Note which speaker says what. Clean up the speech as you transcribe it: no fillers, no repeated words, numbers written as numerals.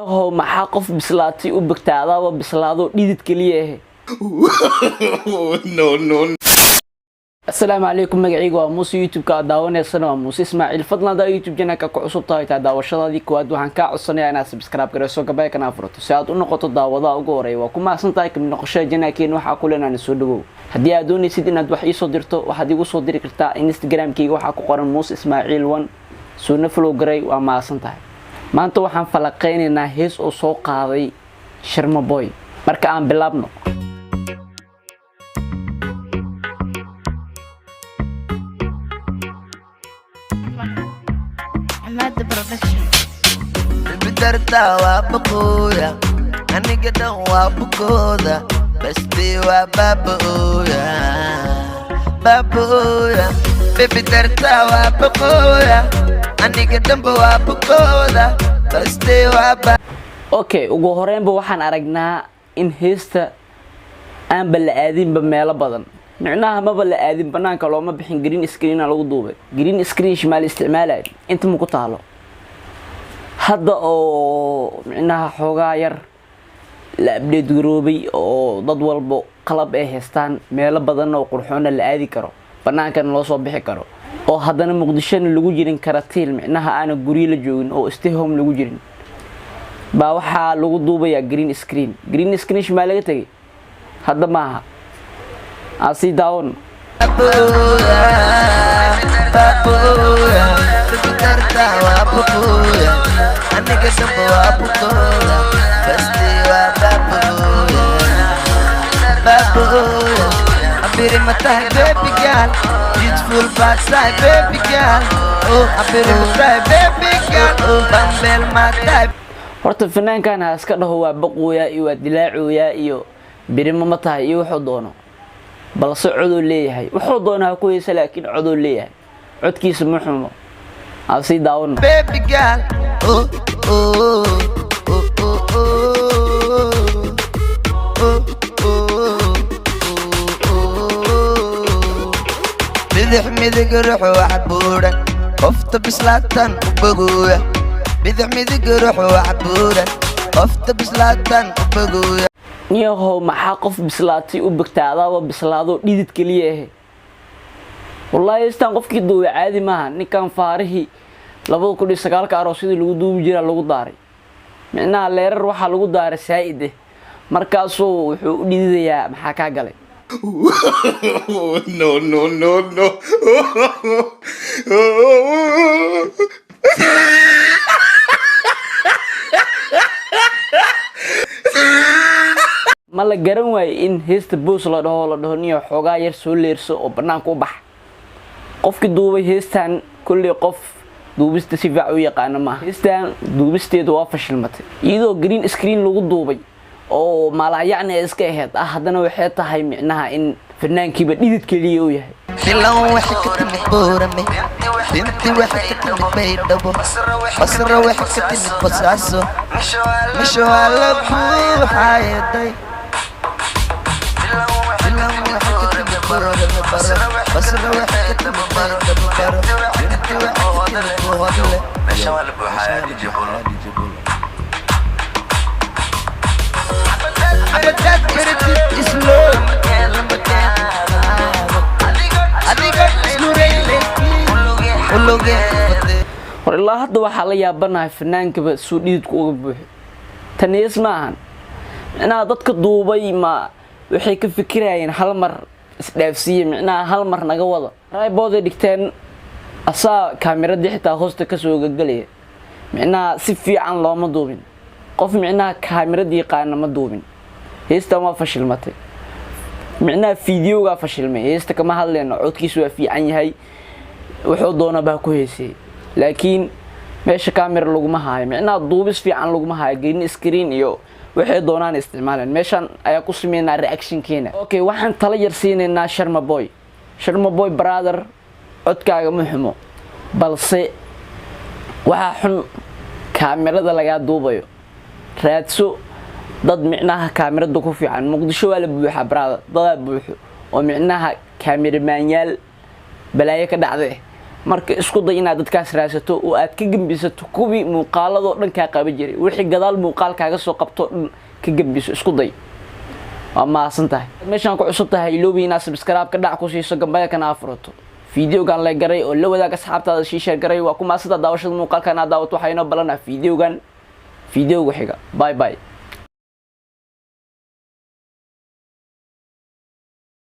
Speaker 1: هو maxaa qof bislaatay u bagtaadaaba bislaado dhidid kaliya
Speaker 2: no.
Speaker 1: السلام عليكم magacaygu waa Muuse YouTube-ka daawaneysana waa Muuse Ismaaciil fadlan da YouTube channel-ka ku cusub tahay daawashadaadii kuwaad waxaan ka codsanayaa inaad subscribe gareyso gabaykana furto si aad u noqoto daawada ugu horeeya waa kuma santahay kamid noqoshada channel-keen waxa ku leenahay soo dhawow haddii aad doonaysid inaad wax ii soo dirto waxaad igu soo diri kartaa Instagram-kayga waxa ku qoran Muuse Ismaaciil 1 soo follow garay waa ma santahay maanta waxaan falaqeynaynaa hees oo soo qaaday Sharma Boy marka aan bilaabno
Speaker 3: The production.
Speaker 4: Bidarta wa bakoya, aniga dan wa bakoda, basti wa baboya, baboya. Bidarta wa bakoya, aniga dan wa bakoda, basti wa ba.
Speaker 1: Okay, ugu horeynba waxaan aragnaa in heesta aan bal aadin ba meelo badan. معناها ما بلا آدم بنانك لو ما بحين جرين سكرين على وضوبه جرين سكرين شمال استعماله أنت مقطعله هذا أو معناها حجاير لا بدي جروبي أو ضد والبو قلب هستان ميلا بدنا وقرحونا اللي آدي كرو بنانك لو صبح كرو أو هذا أنا مقدشين اللي جوجرين كراتيل معناها أنا جوريلا جون أو استهم اللي جوجرين بوحة لو وضوبه يا جرين سكرين شمال جتي هذا معها أسي داون
Speaker 4: Baboya, baboya. Bidarta wa bakoya, aniga dan wa bakoda, basti wa baboya, baboya. Abiri matay baby girl, beautiful backside baby girl. Oh, abiri matay baby girl, oh bambel matay.
Speaker 1: horta fanaankan iska dhaho waa baqooya iyo waa dilaacuya iyo birimo ma tahay iyo wuxuu doono balse coduu leeyahay wuxuu doonaa ku heesa laakiin coduu leeyahay codkiisa ma xumo asi daawan
Speaker 4: Baby girl, oh oh oh oh oh oh. Midig ruux wax buuran, qofta bislaatan u bagoya. Midig ruux wax buuran, qofta bislaatan u bagoya.
Speaker 1: niyahow maxaa qof bislaatay u bagtaadaaba bislaado dhidid kaliya wallahi istaan qofkii duubay caadi maaha ninkan faarihi 2009 aroosidii lagu duubi jiray lagu daaray micnaha leerar waxa lagu daaray saa'id markaasoo wuxuu u dhididayaa maxaa ka galay
Speaker 2: no.
Speaker 1: ma la garan waayay in heesta boos la dhaho niyo xogaa yar soo leerso oo banaanka u bax qofkii duubay heestan kulli qof duubista si fiican u yaqaan ma heestan duubisteedu waa fashilmatay iyadoo green screen lagu duubay oo malaayacna iska ahayd haddana waxay tahay micnaha in fanaankiiba dhidid kaliya uu yahay
Speaker 4: Bilaw wax ka timid boorame, binti wax ka timid baydhabo, basra wax ka timid basaaso, misho ala buuxayaday. Bilaw wax ka timid boorame baro, basra wax ka timid baydhabo baro, binti wax ka timid boodle, misho ala buuxayaday jibulo. Abadat beretit islo,
Speaker 1: war ilaa hadda waxaa la yaabanahay fanaankaba soo dhididku uga buuxo tanees maahan micnaha dadka duubay ma waxay ka fikirayeen hal mar isdhaafsiye micnaha hal mar naga wada raybooda dhigteen asaa kaamirada xitaa hoosta ka soo gagalaya micnaha si fiican looma duubin qof micnaha kaamirada yaqaan ma duubin heesta ma fashilmatay micnaha fiidiyowga fashilmay heesta kama hadlayno codkiisu waa fiican yahay wuxuu doona baa ku heesay laakiin meesha camera lagu ma haayo micnaha duubis fiican lagu ma haayo green screen iyo waxay doonaan isticmaalaan meeshan ayaa ku sameeynaa reaction keena okay waxaan tala yar siineynaa Sharma Boy brother codkaaga ma xumo balse waxa xun kamerada laga duubayo raadso dad micnaha kamerada ku fiican muqdisho waa la buuxa brother dad buuxo oo micnaha cameraman yaal balaayo ka dhacday marka isku day inaad dadkaas raadsato oo aad ka gambisato kuwii muuqaalado dhan ka qaban jiray wixii gadaal muuqaalkaaga soo qabto dhan ka gambiso isku day waa maasantahay meeshaan ku cusub tahay iloobi inaad subscribe ka dhac ku siiso gambalka kana furato videogan la garay oo la wadaag asxaabtaada share garay waa ku maasada daawashada muuqaalka aad daawato waxayna balanaa videogan xiga bye bye